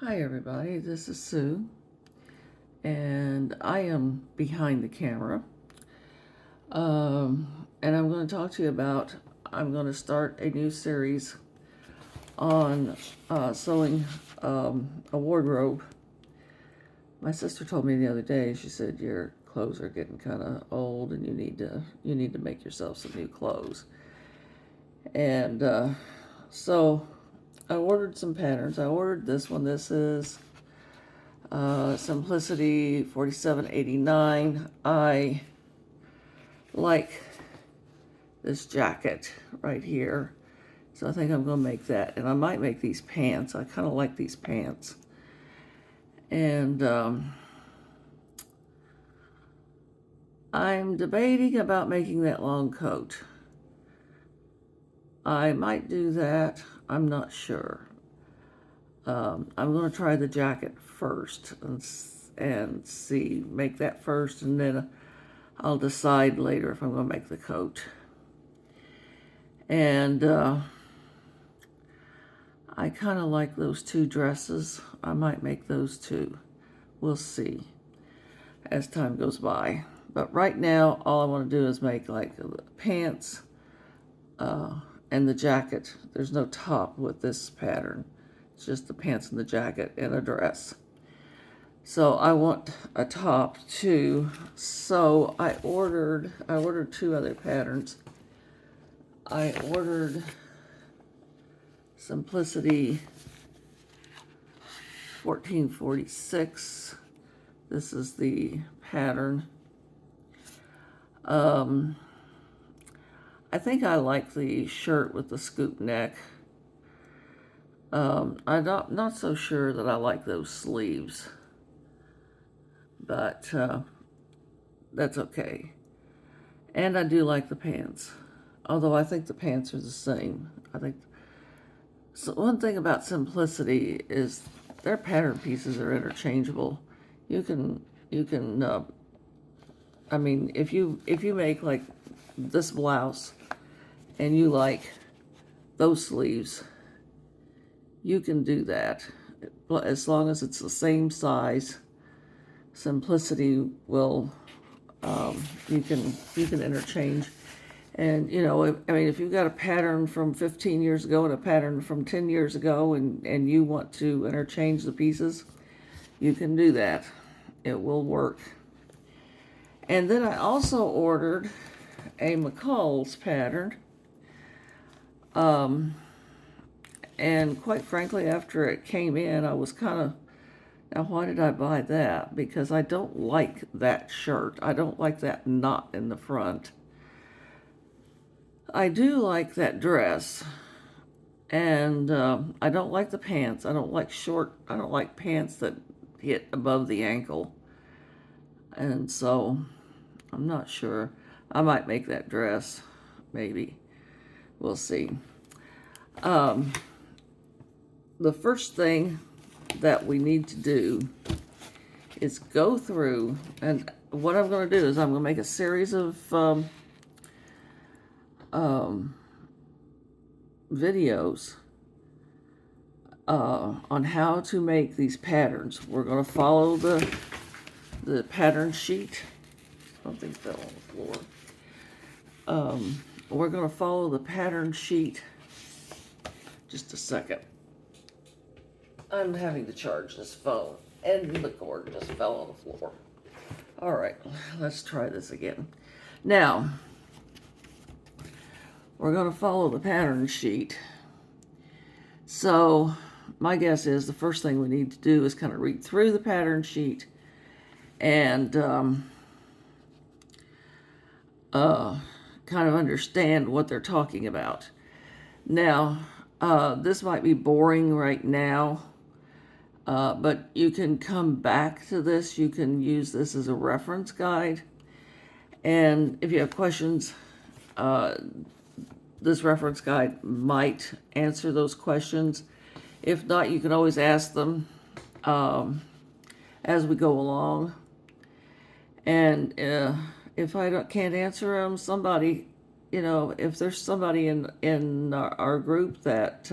Hi everybody, this is Sue, and I am behind the camera. And I'm going to talk to you about, I'm going to start a new series on sewing a wardrobe. My sister told me the other day, she said, your clothes are getting kind of old and you need to make yourself some new clothes. And so I ordered some patterns. I ordered this one. This is Simplicity 4789. I like this jacket right here, so I think I'm going to make that. And I might make these pants. I kind of like these pants. And I'm debating about making that long coat. I might do that. I'm not sure. I'm going to try the jacket first and see, make that first, and then I'll decide later if I'm going to make the coat. And I kind of like those two dresses. I might make those two. We'll see as time goes by. But right now, all I want to do is make like the pants and the jacket. There's no top with this pattern. It's just the pants and the jacket and a dress. So I want a top too. So I ordered two other patterns. I ordered Simplicity 1446. This is the pattern. I think I like the shirt with the scoop neck. I'm not so sure that I like those sleeves, but that's okay. And I do like the pants, although I think the pants are the same. I think so. One thing about Simplicity is their pattern pieces are interchangeable. You can I mean, if you make like this blouse and you like those sleeves, you can do that as long as it's the same size. Simplicity will you can interchange. And if you've got a pattern from 15 years ago and a pattern from 10 years ago, and you want to interchange the pieces, you can do that. It will work. And then I also ordered a McCall's pattern. And quite frankly, after it came in, I was kind of, now why did I buy that? Because I don't like that shirt. I don't like that knot in the front. I do like that dress. And I don't like the pants. I don't like pants that hit above the ankle. And so I'm not sure. I might make that dress, maybe. We'll see. The first thing that we need to do is go through, and what I'm going to do is I'm going to make a series of videos on how to make these patterns. We're going to follow the pattern sheet. Something fell on the floor. We're going to follow the pattern sheet. Just a second. I'm having to charge this phone, and the cord just fell on the floor. All right, let's try this again. Now, we're going to follow the pattern sheet. So, my guess is the first thing we need to do is kind of read through the pattern sheet and kind of understand what they're talking about. Now, this might be boring right now, but you can come back to this. You can use this as a reference guide. And if you have questions, this reference guide might answer those questions. If not, you can always ask them as we go along. And if I can't answer them, somebody, if there's somebody in our group that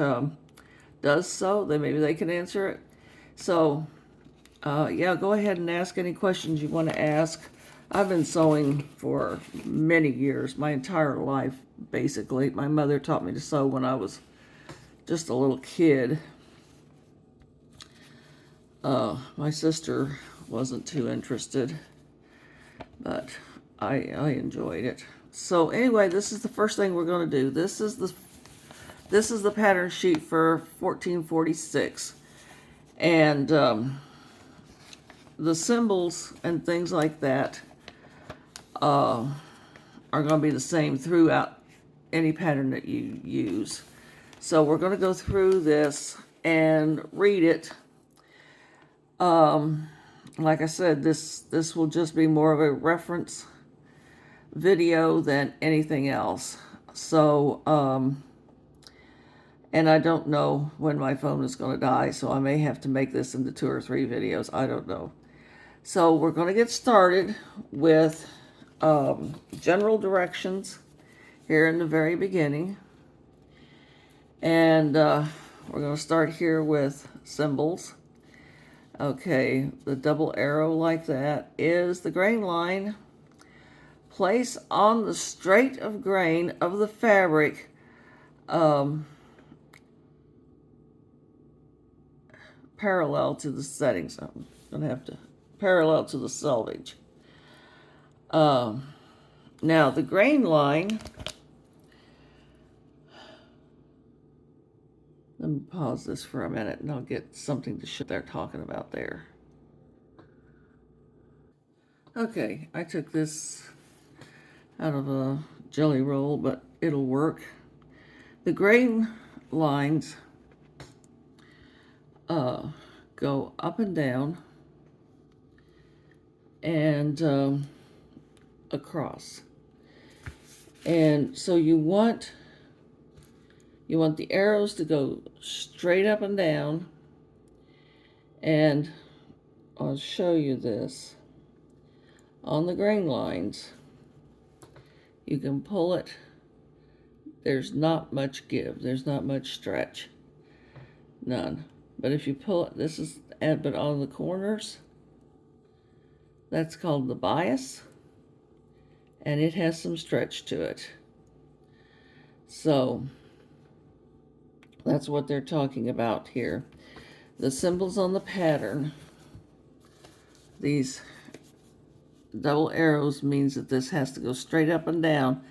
does so, then maybe they can answer it. So, yeah, go ahead and ask any questions you want to ask. I've been sewing for many years, my entire life, basically. My mother taught me to sew when I was just a little kid. My sister wasn't too interested, but I enjoyed it. So anyway, this is the first thing we're going to do. This is the pattern sheet for 1446, and the symbols and things like that are going to be the same throughout any pattern that you use. So we're going to go through this and read it. Like I said, this will just be more of a reference video than anything else. So, and I don't know when my phone is going to die, so I may have to make this into 2 or 3 videos. I don't know. So we're going to get started with general directions here in the very beginning. And we're going to start here with symbols. Okay, the double arrow like that is the grain line. Place on the straight of grain of the fabric parallel to the settings. I'm going to have to parallel to the selvage. Now the grain line, let me pause this for a minute and I'll get something to show they're talking about there. Okay, I took this out of a jelly roll, but it'll work. The grain lines go up and down and across. And so you want the arrows to go straight up and down, and I'll show you this. On the grain lines, you can pull it. There's not much give. There's not much stretch. None. But if you pull it, but on the corners, that's called the bias, and it has some stretch to it. So that's what they're talking about here. The symbols on the pattern, these double arrows, means that this has to go straight up and down,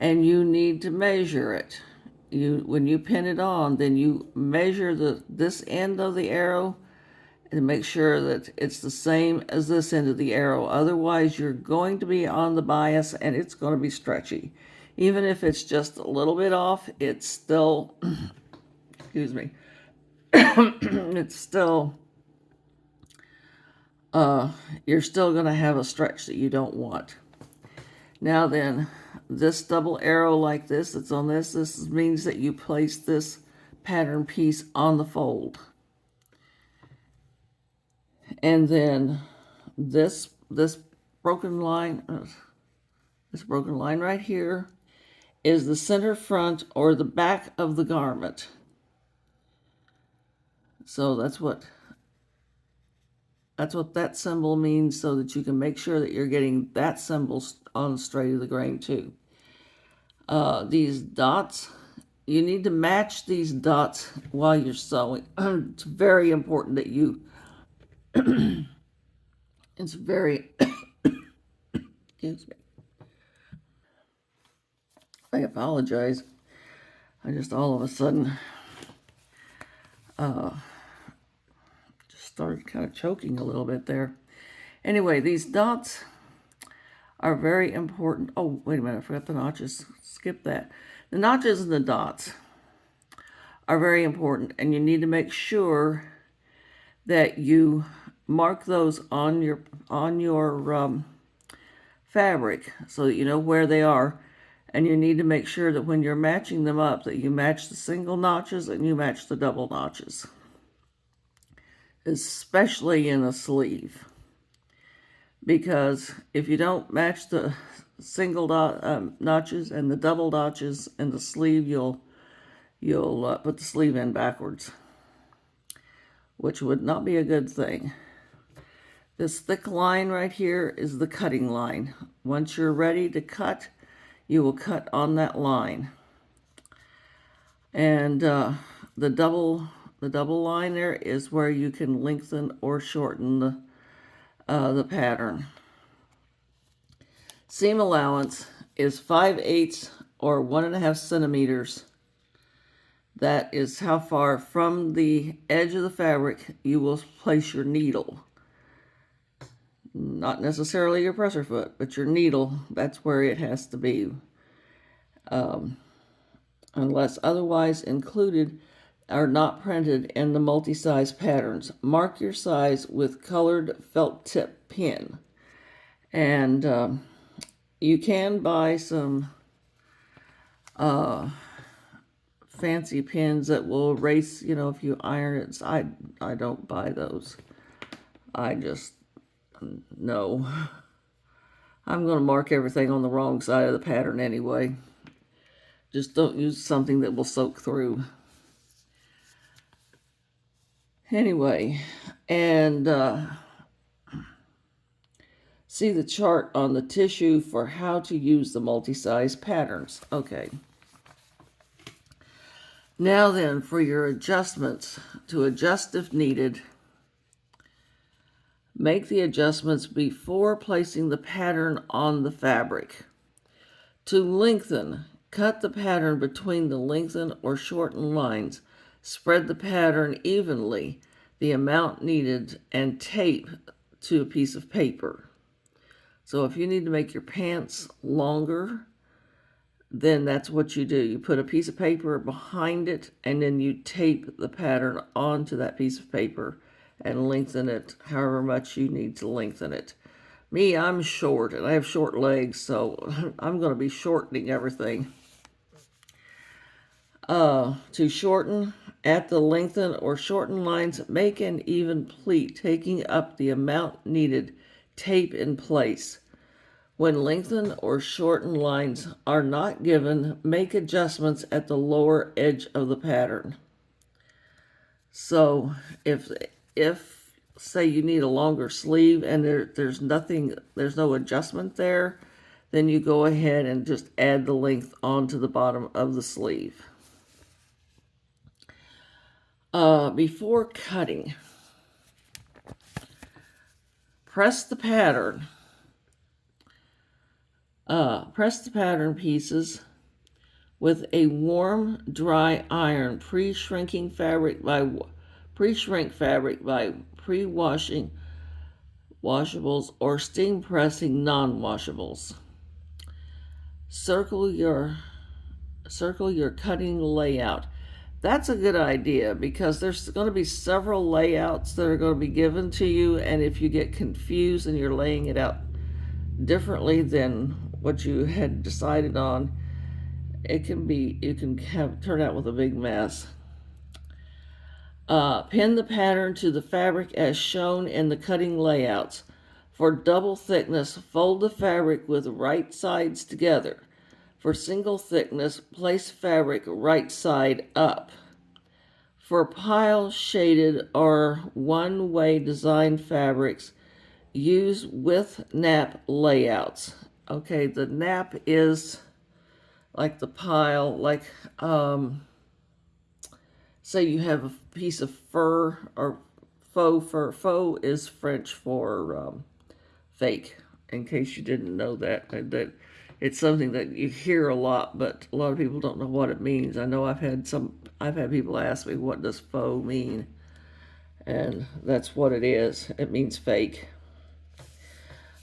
and you need to measure it. When you pin it on, then you measure this end of the arrow and make sure that it's the same as this end of the arrow. Otherwise, you're going to be on the bias and it's going to be stretchy. Even if it's just a little bit off, it's still, excuse me, it's still, you're still going to have a stretch that you don't want. Now then, this double arrow like this that's on this means that you place this pattern piece on the fold. And then this broken line right here is the center front or the back of the garment. So that's what that symbol means, so that you can make sure that you're getting that symbol on straight of the grain too. These dots, you need to match these dots while you're sewing. It's very important that you it's very excuse me, I apologize. I just all of a sudden just started kind of choking a little bit there. Anyway, these dots are very important. Oh, wait a minute, I forgot the notches. Skip that. The notches and the dots are very important, and you need to make sure that you mark those on your fabric so that you know where they are. And you need to make sure that when you're matching them up, that you match the single notches and you match the double notches, especially in a sleeve. Because if you don't match the single notches and the double notches in the sleeve, you'll put the sleeve in backwards. which would not be a good thing. This thick line right here is the cutting line. Once you're ready to cut, you will cut on that line. And the double line there is where you can lengthen or shorten the pattern. Seam allowance is 5/8 or 1.5 centimeters. That is how far from the edge of the fabric you will place your needle. Not necessarily your presser foot, but your needle, that's where it has to be. Unless otherwise included, are not printed in the multi-size patterns. Mark your size with colored felt tip pin. And you can buy some fancy pins that will erase, if you iron it. I don't buy those. I just, no. I'm going to mark everything on the wrong side of the pattern anyway. Just don't use something that will soak through. Anyway, and see the chart on the tissue for how to use the multi-size patterns. Okay. Now then, for your adjustments, to adjust if needed, make the adjustments before placing the pattern on the fabric. To lengthen, cut the pattern between the lengthen or shorten lines. Spread the pattern evenly, the amount needed, and tape to a piece of paper. So if you need to make your pants longer, then that's what you do. You put a piece of paper behind it, and then you tape the pattern onto that piece of paper and lengthen it however much you need to lengthen it. Me, I'm short, and I have short legs, so I'm going to be shortening everything. To shorten, at the lengthen or shorten lines, make an even pleat, taking up the amount needed, tape in place. When lengthen or shorten lines are not given, make adjustments at the lower edge of the pattern. So if say you need a longer sleeve and there's no adjustment there, then you go ahead and just add the length onto the bottom of the sleeve. Before cutting, press the pattern pieces with a warm, dry iron. Pre-shrink fabric by pre-washing washables or steam pressing non-washables. Circle your cutting layout. That's a good idea because there's going to be several layouts that are going to be given to you, and if you get confused and you're laying it out differently than what you had decided on, you can turn out with a big mess. Pin the pattern to the fabric as shown in the cutting layouts. For double thickness, fold the fabric with right sides together. For single thickness, place fabric right side up. For pile, shaded, or one-way design fabrics, use with nap layouts. Okay, the nap is like the pile, like, say you have a piece of fur or faux fur. Faux is French for fake, in case you didn't know that it's something that you hear a lot, but a lot of people don't know what it means. I know I've had people ask me, what does faux mean? And that's what it is. It means fake.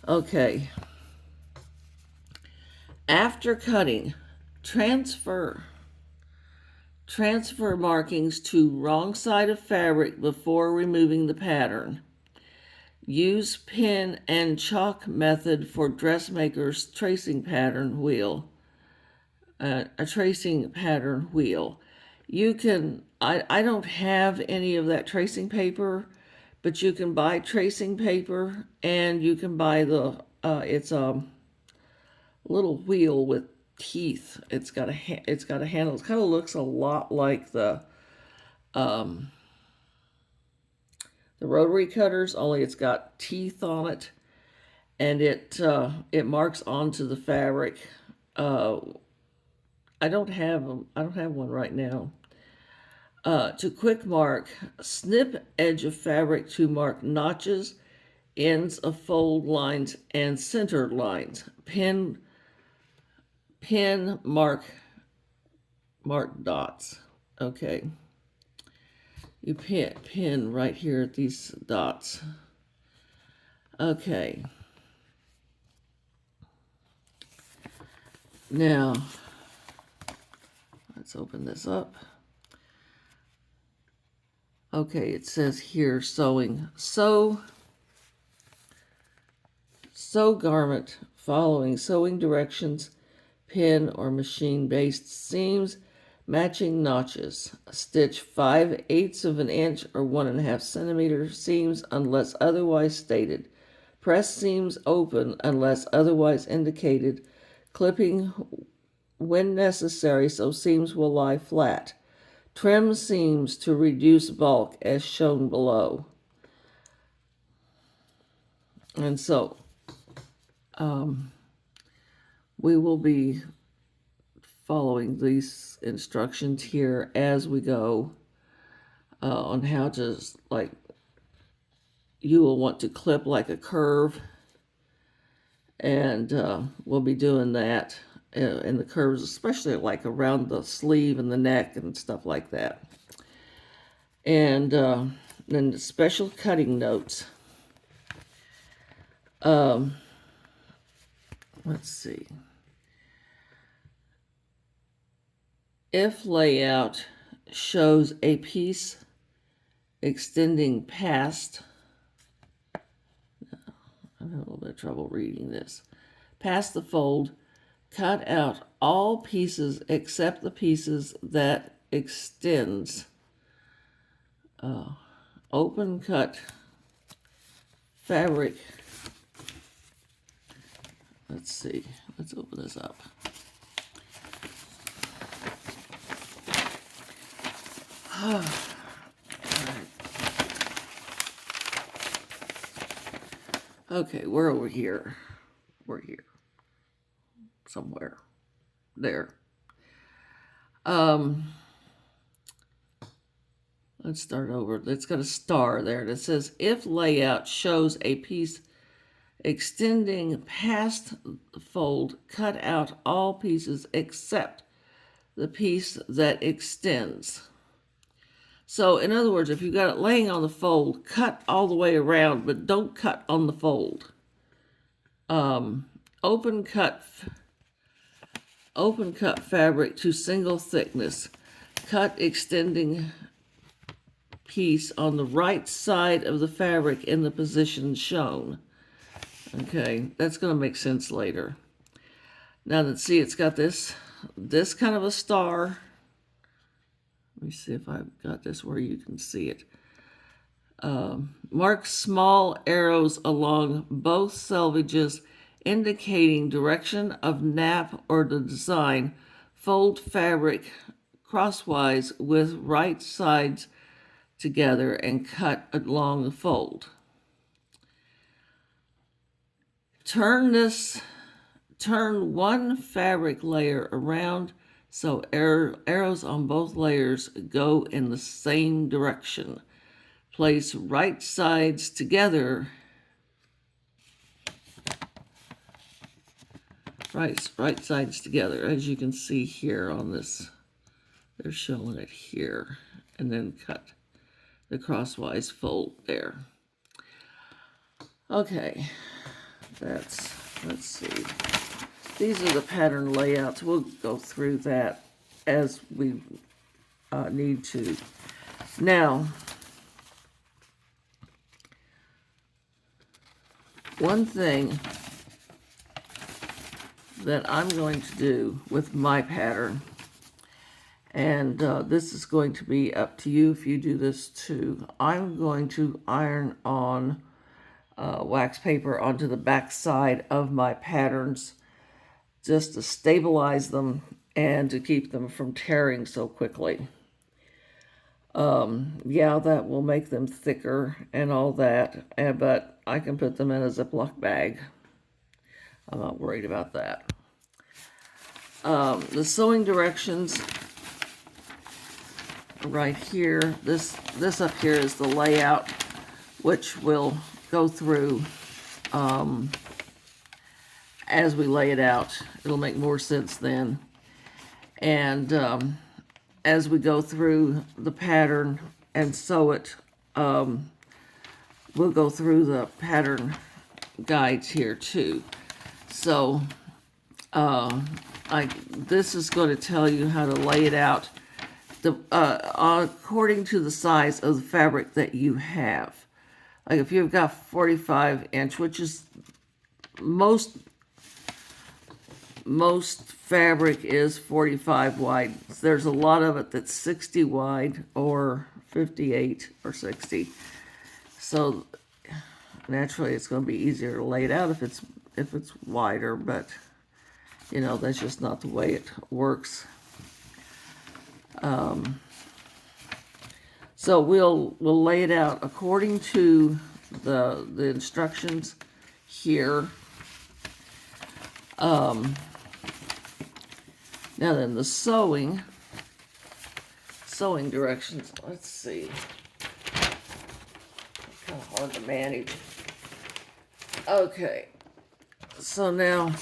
Okay. After cutting, transfer markings to wrong side of fabric before removing the pattern. Use pen and chalk method for dressmaker's tracing pattern wheel. A tracing pattern wheel. You can, I don't have any of that tracing paper, but you can buy tracing paper, and you can buy it's a little wheel with teeth. It's got a handle. It kind of looks a lot like the the rotary cutters, only it's got teeth on it, and it marks onto the fabric. I don't have one right now. To quick mark, snip edge of fabric to mark notches, ends of fold lines, and center lines. Pin mark dots. Okay. You pin right here at these dots. Okay. Now, let's open this up. Okay, it says here sewing. Sew garment following sewing directions, pin or machine-based seams, matching notches. Stitch 5/8 of an inch or 1.5 centimeter seams unless otherwise stated. Press seams open unless otherwise indicated, clipping when necessary so seams will lie flat. Trim seams to reduce bulk as shown below. And so we will be following these instructions here as we go on how to, like, you will want to clip like a curve, and we'll be doing that in the curves, especially like around the sleeve and the neck and stuff like that. And then the special cutting notes. Let's see. If layout shows a piece extending past, I'm having a little bit of trouble reading this, past the fold, cut out all pieces except the pieces that extends. Open cut fabric. Let's see. Let's open this up. All right. Okay, we're over here. We're here. Somewhere. There. Let's start over. It's got a star there that says, if layout shows a piece extending past the fold, cut out all pieces except the piece that extends. So, in other words, if you've got it laying on the fold, cut all the way around, but don't cut on the fold. Open cut fabric to single thickness. Cut extending piece on the right side of the fabric in the position shown. Okay, that's going to make sense later. Now, let's see, it's got this kind of a star. Let me see if I've got this where you can see it. Mark small arrows along both selvages indicating direction of nap or the design. Fold fabric crosswise with right sides together and cut along the fold. Turn one fabric layer around so arrows on both layers go in the same direction. Place right sides together. Right sides together, as you can see here on this. They're showing it here. And then cut the crosswise fold there. Okay, let's see. These are the pattern layouts. We'll go through that as we need to. Now, one thing that I'm going to do with my pattern, and this is going to be up to you if you do this too. I'm going to iron on wax paper onto the back side of my patterns just to stabilize them and to keep them from tearing so quickly. Yeah, that will make them thicker and all that, but I can put them in a Ziploc bag. I'm not worried about that. The sewing directions right here, this up here is the layout, which will go through as we lay it out. It'll make more sense then. And as we go through the pattern and sew it, we'll go through the pattern guides here too. So this is going to tell you how to lay it out according to the size of the fabric that you have. Like if you've got 45 inch, which is most fabric is 45 wide. There's a lot of it that's 60 wide or 58 or 60. So naturally it's going to be easier to lay it out if it's wider, but you know, that's just not the way it works. So we'll lay it out according to the instructions here. Now then, the sewing directions. Let's see. Kind of hard to manage. Okay, so now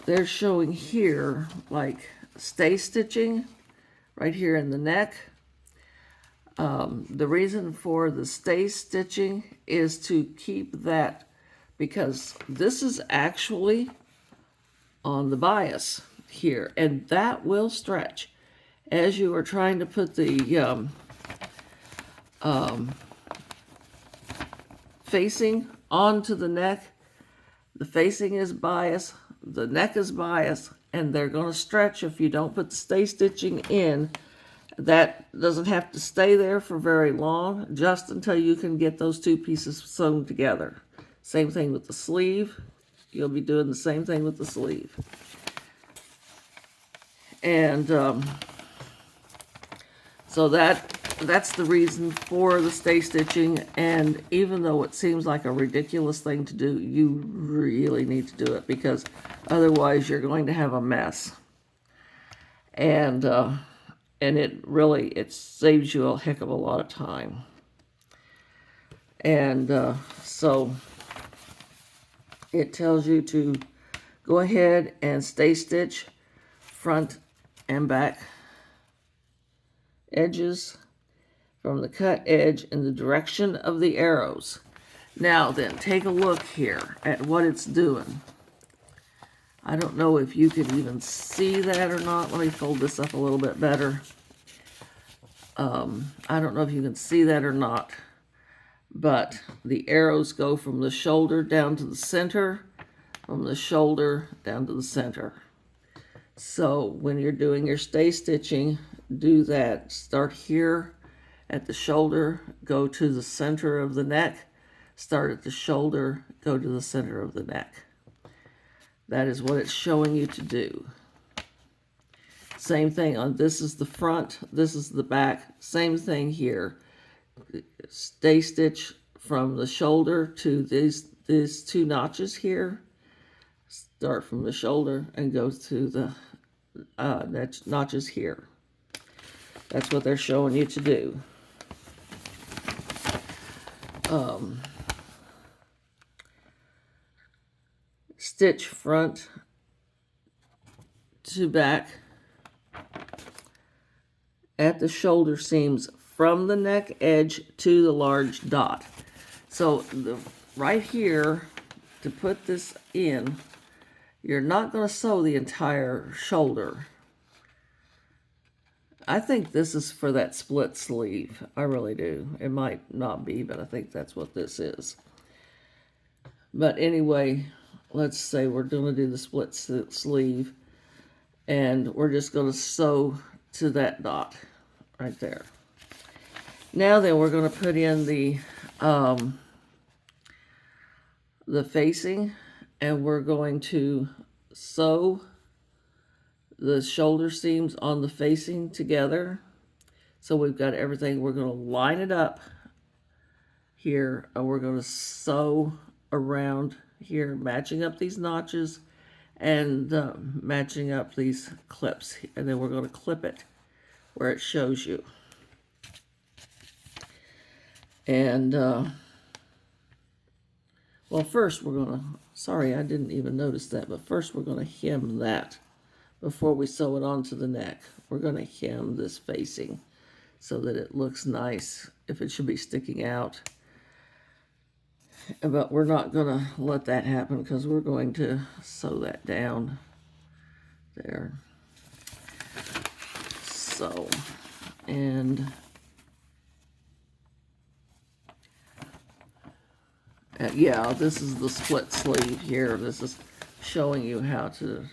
they're showing here like stay stitching right here in the neck. The reason for the stay stitching is to keep that, because this is actually on the bias here, and that will stretch as you are trying to put the facing onto the neck. The facing is bias, the neck is bias, and they're going to stretch if you don't put the stay stitching in. That doesn't have to stay there for very long, just until you can get those two pieces sewn together. Same thing with the sleeve. You'll be doing the same thing with the sleeve. And so that's the reason for the stay stitching. And even though it seems like a ridiculous thing to do, you really need to do it, because otherwise you're going to have a mess. And it saves you a heck of a lot of time. And so it tells you to go ahead and stay stitch front and back edges from the cut edge in the direction of the arrows. Now then, take a look here at what it's doing. I don't know if you can even see that or not. Let me fold this up a little bit better. I don't know if you can see that or not, but the arrows go from the shoulder down to the center, from the shoulder down to the center. So when you're doing your stay stitching, do that. Start here at the shoulder, go to the center of the neck, start at the shoulder, go to the center of the neck. That is what it's showing you to do. Same thing on this is the front, this is the back. Same thing here. Stay stitch from the shoulder to these two notches here. Start from the shoulder and go to the notches here. That's what they're showing you to do. Stitch front to back at the shoulder seams from the neck edge to the large dot. So right here, to put this in, you're not going to sew the entire shoulder. I think this is for that split sleeve. I really do. It might not be, but I think that's what this is. But anyway, let's say we're going to do the split sleeve, and we're just going to sew to that dot right there. Now then, we're going to put in the facing, and we're going to sew the shoulder seams on the facing together. So we've got everything. We're going to line it up here, and we're going to sew around here, matching up these notches and matching up these clips. And then we're going to clip it where it shows you. And, well, first we're going to, sorry, I didn't even notice that, but first we're going to hem that before we sew it onto the neck. We're going to hem this facing so that it looks nice if it should be sticking out. But we're not going to let that happen because we're going to sew that down there. So, and yeah, this is the split sleeve here. This is showing you how to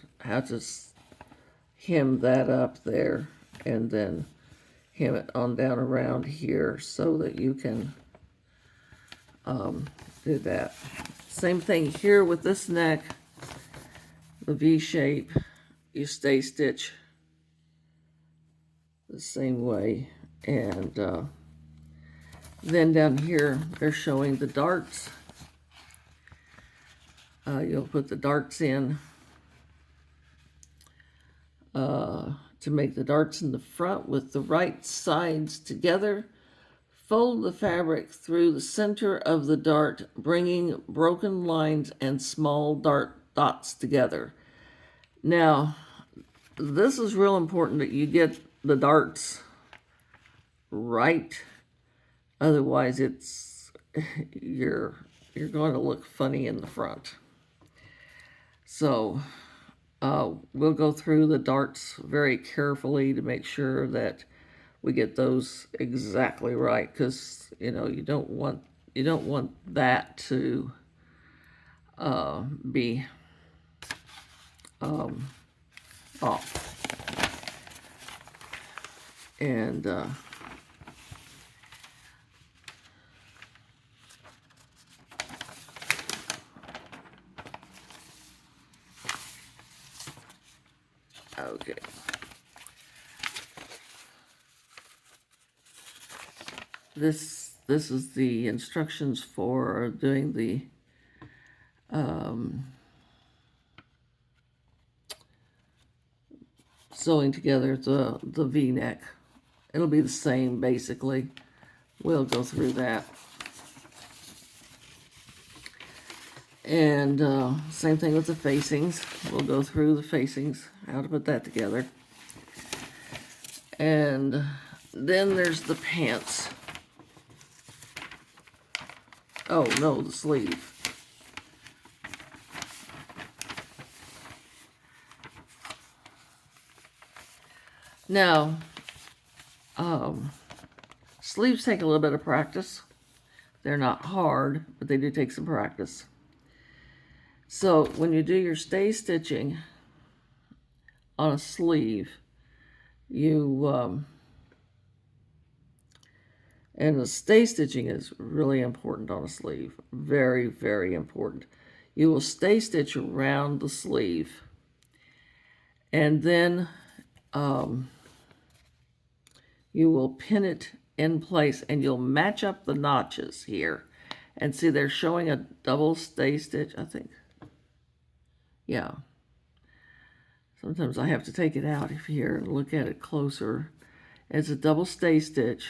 hem that up there and then hem it on down around here so that you can do that. Same thing here with this neck, the V shape, you stay stitch the same way. And then down here, they're showing the darts. You'll put the darts in to make the darts in the front with the right sides together. Fold the fabric through the center of the dart, bringing broken lines and small dart dots together. Now, this is real important that you get the darts right. Otherwise, you're going to look funny in the front. So we'll go through the darts very carefully to make sure that we get those exactly right, because you don't want that to be off. And okay. This is the instructions for doing the sewing together the V-neck. It'll be the same basically. We'll go through that. And same thing with the facings. We'll go through the facings, how to put that together. And then there's the pants. Oh, no, the sleeve. Now, sleeves take a little bit of practice. They're not hard, but they do take some practice. So when you do your stay stitching on a sleeve, and the stay stitching is really important on a sleeve. Very, very important. You will stay stitch around the sleeve. And then you will pin it in place, and you'll match up the notches here. And see, they're showing a double stay stitch, I think. Yeah. Sometimes I have to take it out here and look at it closer. It's a double stay stitch.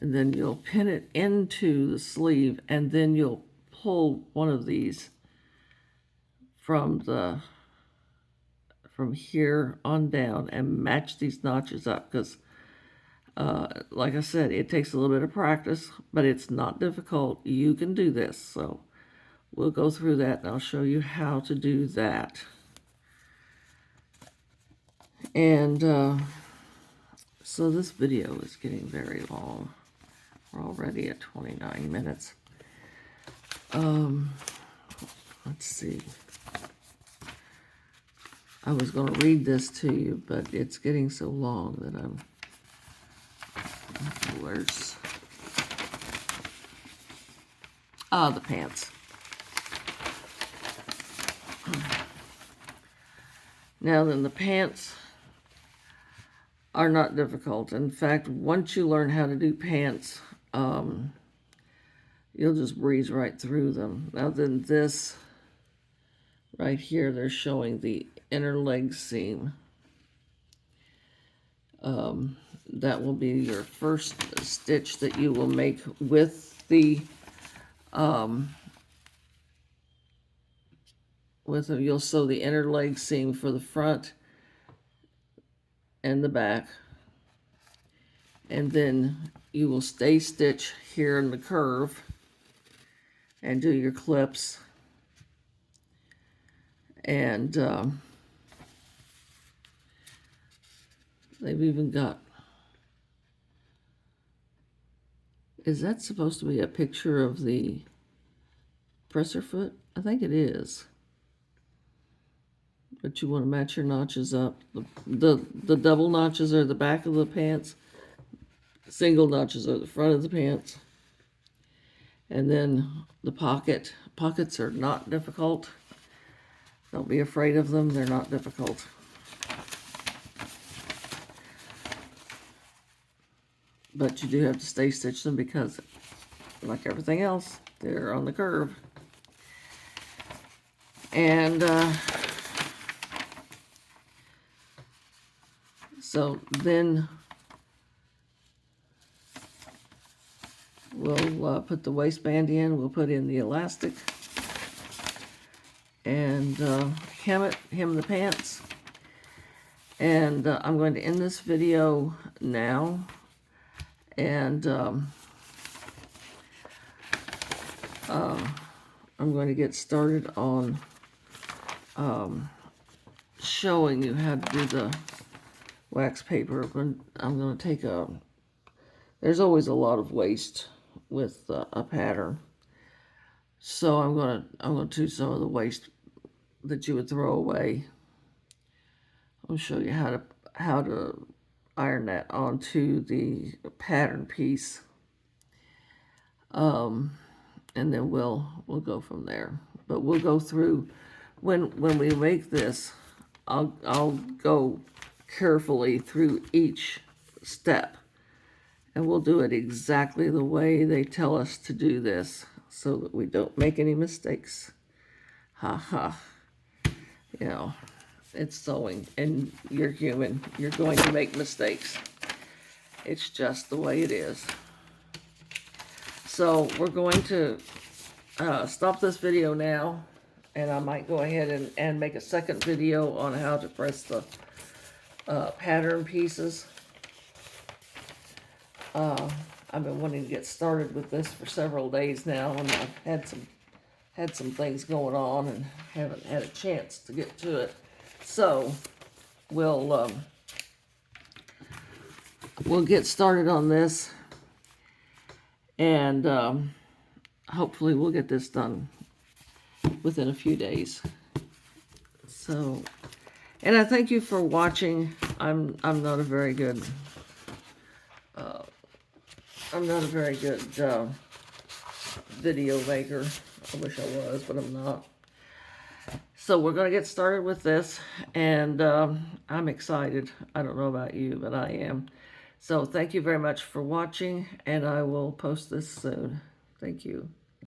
And then you'll pin it into the sleeve, and then you'll pull one of these from here on down and match these notches up, because like I said, it takes a little bit of practice, but it's not difficult. You can do this. So we'll go through that, and I'll show you how to do that. And so this video is getting very long. We're already at 29 minutes. Let's see. I was going to read this to you, but it's getting so long that where's... the pants. Now then, the pants, are not difficult. In fact, once you learn how to do pants, you'll just breeze right through them. Now then this right here, they're showing the inner leg seam. That will be your first stitch that you will make with the you'll sew the inner leg seam for the front and the back, and then you will stay stitch here in the curve and do your clips, and they've even got, is that supposed to be a picture of the presser foot? I think it is. But you want to match your notches up. The double notches are the back of the pants. Single notches are the front of the pants. And then the pockets are not difficult. Don't be afraid of them. They're not difficult. But you do have to stay stitch them because, like everything else, they're on the curve. And so then we'll put the waistband in. We'll put in the elastic and hem the pants. And I'm going to end this video now. And I'm going to get started on showing you how to do the wax paper. I'm going to take there's always a lot of waste with a pattern, so I'm going to do some of the waste that you would throw away. I'll show you how to iron that onto the pattern piece, and then we'll go from there. But we'll go through when we make this. I'll go carefully through each step, and we'll do it exactly the way they tell us to do this, so that we don't make any mistakes. Ha ha. You know, it's sewing, and you're human. You're going to make mistakes. It's just the way it is. So we're going to stop this video now, and I might go ahead and make a second video on how to press the pattern pieces. I've been wanting to get started with this for several days now, and I've had some things going on and haven't had a chance to get to it. So we'll get started on this, and hopefully we'll get this done within a few days. So, and I thank you for watching. I'm not a very good video maker. I wish I was, but I'm not. So we're going to get started with this, and I'm excited. I don't know about you, but I am. So thank you very much for watching, and I will post this soon. Thank you.